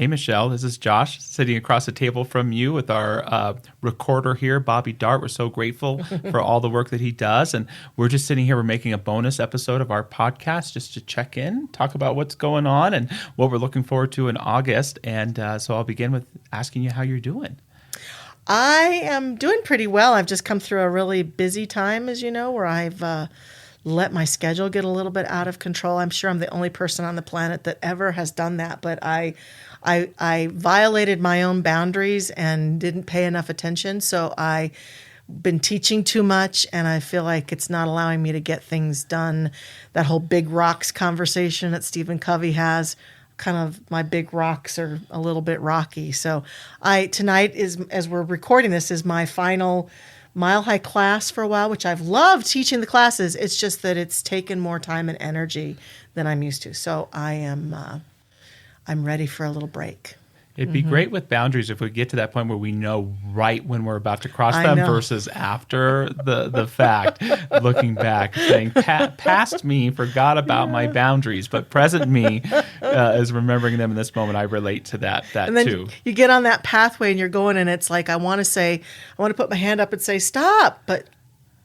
Hey, Michelle, this is Josh sitting across the table from you with our recorder here, Bobby Dart. We're so grateful for all the work that he does. And we're just sitting here. We're making a bonus episode of our podcast just to check in, talk about what's going on and what we're looking forward to in August. And so I'll begin with asking you how you're doing. I am doing pretty well. I've just come through a really busy time, as you know, where I've let my schedule get a little bit out of control. I'm sure I'm the only person on the planet that ever has done that, but I violated my own boundaries and didn't pay enough attention. So I've been teaching too much, and I feel like it's not allowing me to get things done. That whole big rocks conversation that Stephen Covey has, kind of my big rocks are a little bit rocky. So tonight is, as we're recording this, is my final Mile High class for a while, which I've loved teaching the classes. It's just that it's taken more time and energy than I'm used to. So I'm ready for a little break. It'd be great with boundaries if we get to that point where we know right when we're about to cross them versus after the fact, looking back, saying, past me forgot about my boundaries, but present me is remembering them in this moment. I relate to that and then too. You get on that pathway and you're going, and it's like, I want to put my hand up and say, stop, but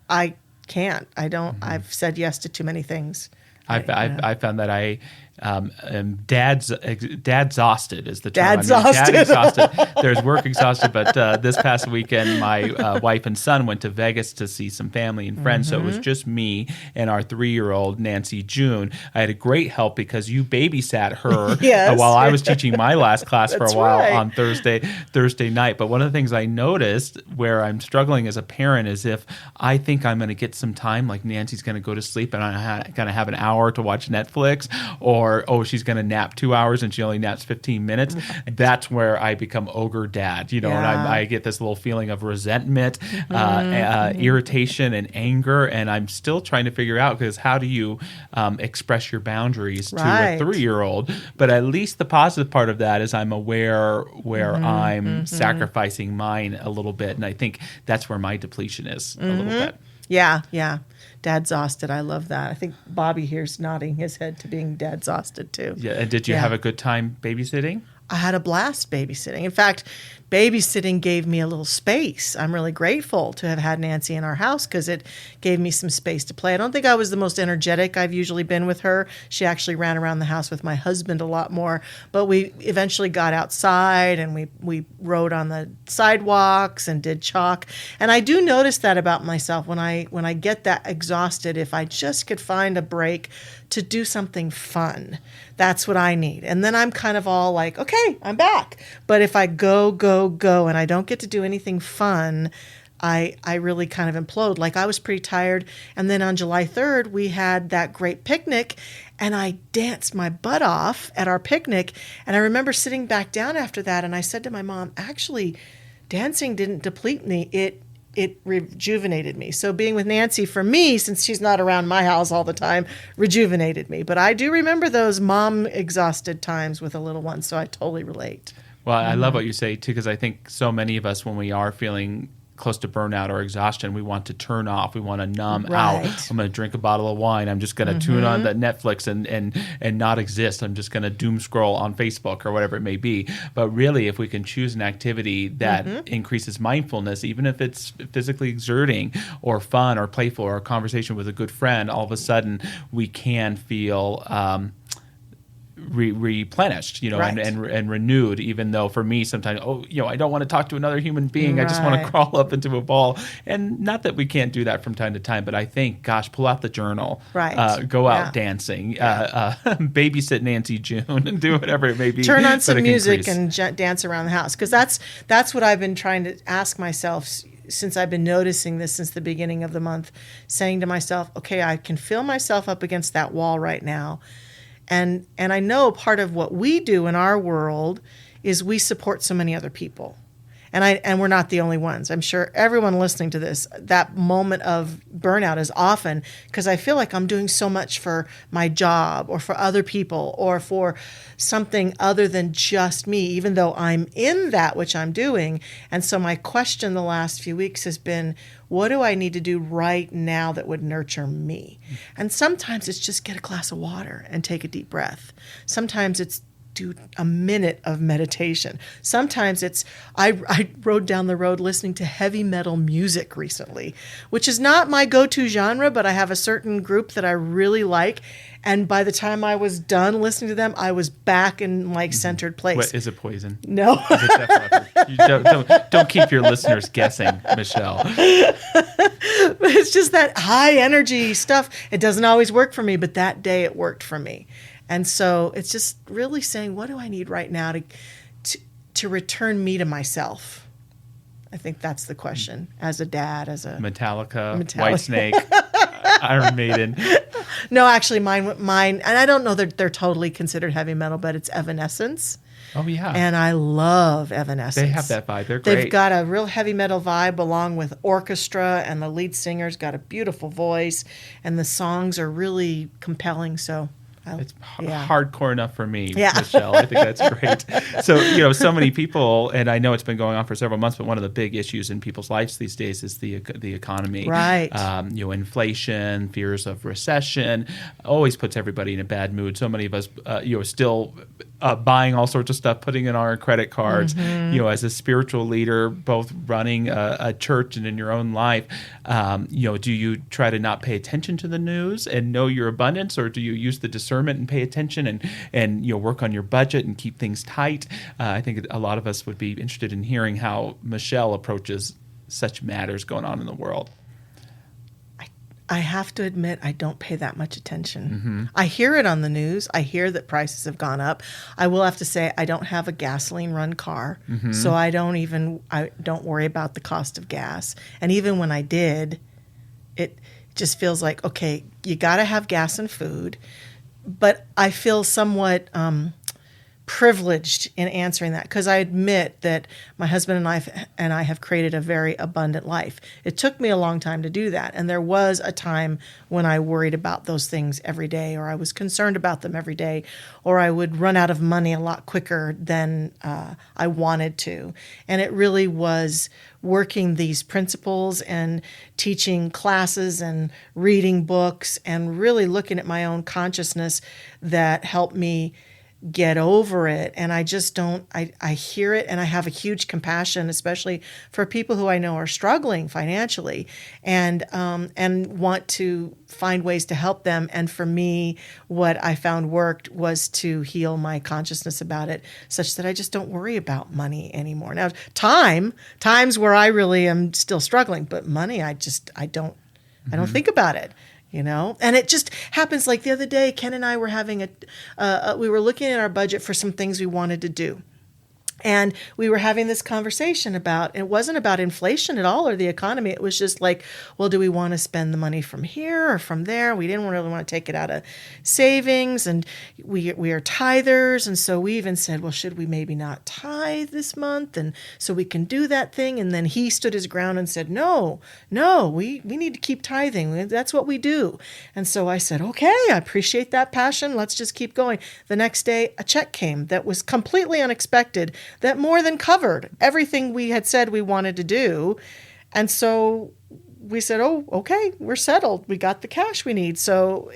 I can't. I don't. I've said yes to too many things. I found that I am dad-exhausted is the term. Dad-exhausted. There's work exhausted, but this past weekend, my wife and son went to Vegas to see some family and friends, so it was just me and our 3-year-old, Nancy June. I had a great help because you babysat her while I was teaching my last class for a while on Thursday night. But one of the things I noticed where I'm struggling as a parent is if I think I'm going to get some time, like Nancy's going to go to sleep and I'm going to have an hour to watch Netflix, or she's going to nap 2 hours and she only naps 15 minutes. Right. That's where I become ogre dad, and I get this little feeling of resentment, irritation, and anger. And I'm still trying to figure out, because how do you express your boundaries to a 3-year-old? But at least the positive part of that is I'm aware where I'm sacrificing mine a little bit. And I think that's where my depletion is a little bit. Yeah. Dad-exhausted. I love that. I think Bobby here's nodding his head to being dad-exhausted too. Yeah. And did you have a good time babysitting? I had a blast babysitting. In fact, babysitting gave me a little space. I'm really grateful to have had Nancy in our house because it gave me some space to play. I don't think I was the most energetic I've usually been with her. She actually ran around the house with my husband a lot more. But we eventually got outside and we rode on the sidewalks and did chalk. And I do notice that about myself when I get that exhausted, if I just could find a break to do something fun. That's what I need. And then I'm kind of all like, okay, I'm back. But if I go, and I don't get to do anything fun, I really kind of implode. Like, I was pretty tired. And then on July 3rd, we had that great picnic, and I danced my butt off at our picnic. And I remember sitting back down after that, and I said to my mom, actually, dancing didn't deplete me. It rejuvenated me. So being with Nancy, for me, since she's not around my house all the time, rejuvenated me. But I do remember those mom exhausted times with a little one, so I totally relate. Well, I love what you say, too, because I think so many of us, when we are feeling close to burnout or exhaustion, we want to turn off. We want to numb out. I'm going to drink a bottle of wine. I'm just going to tune on the Netflix and not exist. I'm just going to doom scroll on Facebook or whatever it may be. But really, if we can choose an activity that increases mindfulness, even if it's physically exerting or fun or playful or a conversation with a good friend, all of a sudden we can feel replenished, and renewed, even though for me sometimes, I don't want to talk to another human being. I just want to crawl up into a ball. And not that we can't do that from time to time, but I think, gosh, pull out the journal, go out dancing, babysit Nancy June and do whatever it may be. Turn on some music and dance around the house. Because that's what I've been trying to ask myself since I've been noticing this since the beginning of the month, saying to myself, okay, I can feel myself up against that wall right now. And I know part of what we do in our world is we support so many other people. And we're not the only ones. I'm sure everyone listening to this, that moment of burnout is often because I feel like I'm doing so much for my job or for other people or for something other than just me, even though I'm in that which I'm doing. And so my question the last few weeks has been, what do I need to do right now that would nurture me? And sometimes it's just get a glass of water and take a deep breath. Sometimes it's do a minute of meditation. Sometimes I rode down the road listening to heavy metal music recently, which is not my go-to genre, but I have a certain group that I really like. And by the time I was done listening to them, I was back in like centered place. What, is it Poison? No. Is it Def Leppard? You don't keep your listeners guessing, Michelle. It's just that high energy stuff. It doesn't always work for me, but that day it worked for me. And so it's just really saying, what do I need right now to return me to myself? I think that's the question. As a dad, as a Metallica. Whitesnake, Iron Maiden. No, actually, mine, and I don't know that they're totally considered heavy metal, but it's Evanescence. Oh, yeah. And I love Evanescence. They have that vibe. They're great. They've got a real heavy metal vibe along with orchestra, and the lead singer's got a beautiful voice, and the songs are really compelling. So it's hardcore enough for me, Yeah. Michelle. I think that's great. So, so many people, and I know it's been going on for several months, but one of the big issues in people's lives these days is the economy. Right. Inflation, fears of recession, always puts everybody in a bad mood. So many of us, still buying all sorts of stuff, putting in our credit cards. Mm-hmm. As a spiritual leader, both running a church and in your own life, do you try to not pay attention to the news and know your abundance, or do you use the discernment and pay attention and work on your budget and keep things tight? I think a lot of us would be interested in hearing how Michelle approaches such matters going on in the world. I have to admit, I don't pay that much attention. I hear it on the news. I hear that prices have gone up. I will have to say I don't have a gasoline run car, so I don't worry about the cost of gas. And even when I did, it just feels like, okay, you got to have gas and food. But I feel somewhat privileged in answering that, because I admit that my husband and I have created a very abundant life. It took me a long time to do that, and there was a time when I worried about those things every day, or I was concerned about them every day, or I would run out of money a lot quicker than I wanted to. And it really was working these principles and teaching classes and reading books and really looking at my own consciousness that helped me get over it. And I just don't, I hear it, and I have a huge compassion, especially for people who I know are struggling financially, and want to find ways to help them. And for me, what I found worked was to heal my consciousness about it, such that I just don't worry about money anymore. Now, times where I really am still struggling, but money, I don't think about it. And it just happens. Like the other day, Ken and I were having we were looking at our budget for some things we wanted to do. And we were having this conversation about, it wasn't about inflation at all or the economy. It was just like, well, do we want to spend the money from here or from there? We didn't really want to take it out of savings, and we are tithers. And so we even said, well, should we maybe not tithe this month? And so we can do that thing. And then he stood his ground and said, no, we need to keep tithing. That's what we do. And so I said, okay, I appreciate that passion. Let's just keep going. The next day, a check came that was completely unexpected, that more than covered everything we had said we wanted to do. And so we said, oh, okay, we're settled. We got the cash we need. So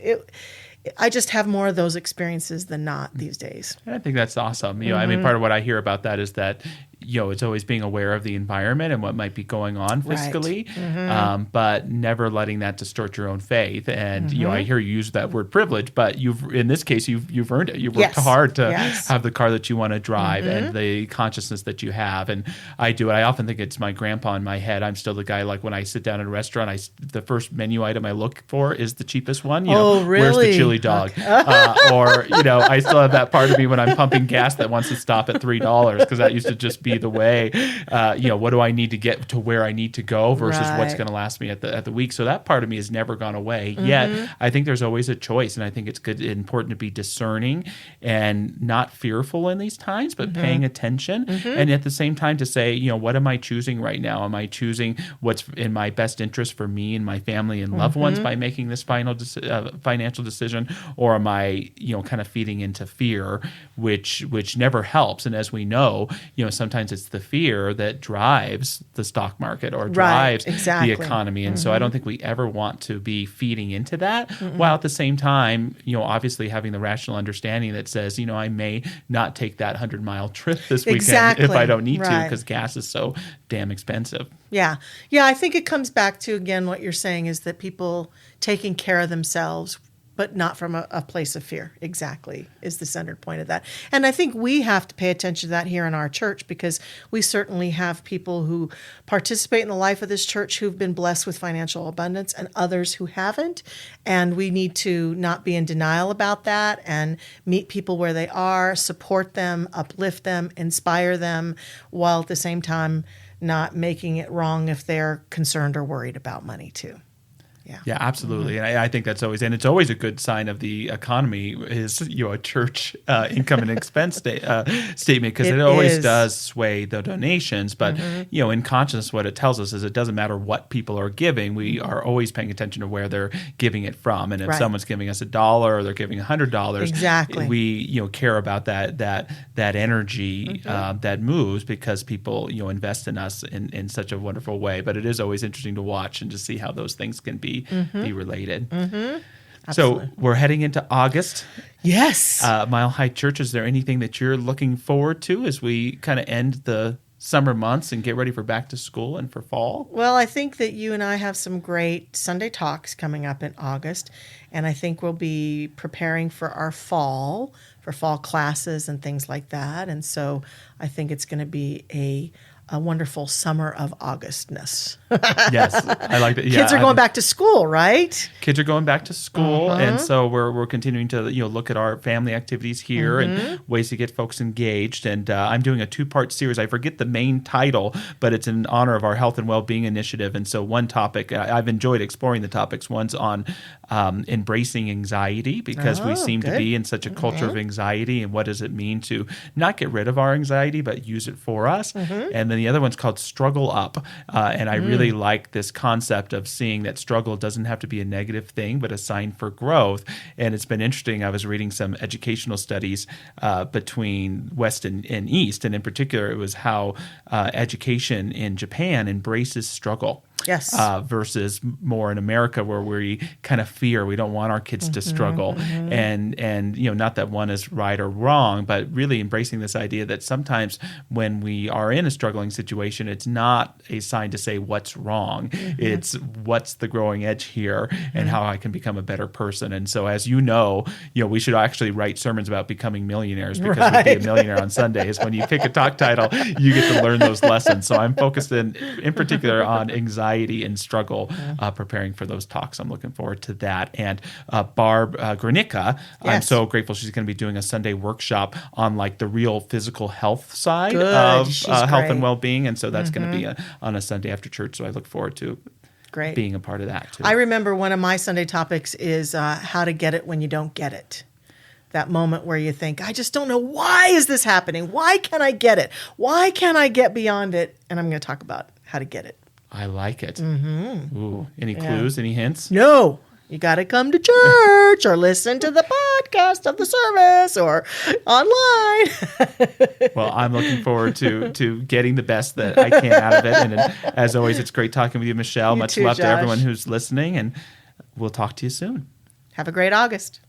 I just have more of those experiences than not these days. And I think that's awesome. I mean, part of what I hear about that is that, it's always being aware of the environment and what might be going on fiscally, but never letting that distort your own faith. And, I hear you use that word privilege, but in this case, you've earned it. You've worked hard to have the car that you want to drive and the consciousness that you have. And I do it. I often think it's my grandpa in my head. I'm still the guy, like when I sit down at a restaurant, the first menu item I look for is the cheapest one. Oh, really? Where's the chili dog? Or, I still have that part of me when I'm pumping gas that wants to stop at $3, because that used to just be the way. What do I need to get to where I need to go versus what's going to last me at the week? So that part of me has never gone away. Yet I think there's always a choice, and I think it's important to be discerning and not fearful in these times, but paying attention, and at the same time to say, what am I choosing right now? Am I choosing what's in my best interest for me and my family and loved ones by making this financial decision, or am I kind of feeding into fear, which never helps? And as we know, sometimes sometimes it's the fear that drives the stock market or drives exactly. the economy. And so I don't think we ever want to be feeding into that, while at the same time, obviously having the rational understanding that says, I may not take that 100-mile trip this weekend if I don't need to, because gas is so damn expensive. Yeah. Yeah, I think it comes back to, again, what you're saying is that people taking care of themselves, but not from a place of fear, exactly, is the centered point of that. And I think we have to pay attention to that here in our church, because we certainly have people who participate in the life of this church who've been blessed with financial abundance and others who haven't. And we need to not be in denial about that and meet people where they are, support them, uplift them, inspire them, while at the same time not making it wrong if they're concerned or worried about money too. Yeah, absolutely. And I think that's always, and it's always a good sign of the economy is, a church income and expense statement, because it always does sway the donations. But, in consciousness, what it tells us is it doesn't matter what people are giving. We are always paying attention to where they're giving it from. And if someone's giving us $1 or they're giving $100, exactly, we, care about that energy that moves, because people, invest in us in such a wonderful way. But it is always interesting to watch and to see how those things can be related. So we're heading into August. Yes. Mile High Church, is there anything that you're looking forward to as we kind of end the summer months and get ready for back to school and for fall? Well, I think that you and I have some great Sunday talks coming up in August, and I think we'll be preparing for our fall classes and things like that. And so I think it's going to be a wonderful summer of Augustness. Yes, I like that. Yeah, kids are going back to school, right? Kids are going back to school, and so we're continuing to look at our family activities here and ways to get folks engaged. And I'm doing a 2-part series. I forget the main title, but it's in honor of our health and well-being initiative. And so one topic, I've enjoyed exploring the topics. One's on embracing anxiety, because we seem to be in such a culture of anxiety, and what does it mean to not get rid of our anxiety but use it for us. And then the other one's called Struggle Up, and I really like this concept of seeing that struggle doesn't have to be a negative thing but a sign for growth. And it's been interesting. I was reading some educational studies between West and East, and in particular it was how education in Japan embraces struggle. Yes. Versus more in America, where we kind of fear, we don't want our kids to struggle. And not that one is right or wrong, but really embracing this idea that sometimes when we are in a struggling situation, it's not a sign to say what's wrong. It's what's the growing edge here and how I can become a better person. And so, as we should actually write sermons about becoming millionaires, because we be a millionaire on Sundays. When you pick a talk title, you get to learn those lessons. So I'm focused in particular on anxiety and struggle, preparing for those talks. I'm looking forward to that. And Barb Granica, I'm so grateful she's going to be doing a Sunday workshop on like the real physical health side of health and well-being. And so that's going to be on a Sunday after church. So I look forward to being a part of that too. I remember one of my Sunday topics is how to get it when you don't get it. That moment where you think, I just don't know, why is this happening? Why can't I get it? Why can't I get beyond it? And I'm going to talk about how to get it. I like it. Ooh, any clues? Any hints? No. You got to come to church or listen to the podcast of the service or online. Well, I'm looking forward to getting the best that I can out of it. And as always, it's great talking with you, Michelle. Much love to everyone who's listening, and we'll talk to you soon. Have a great August.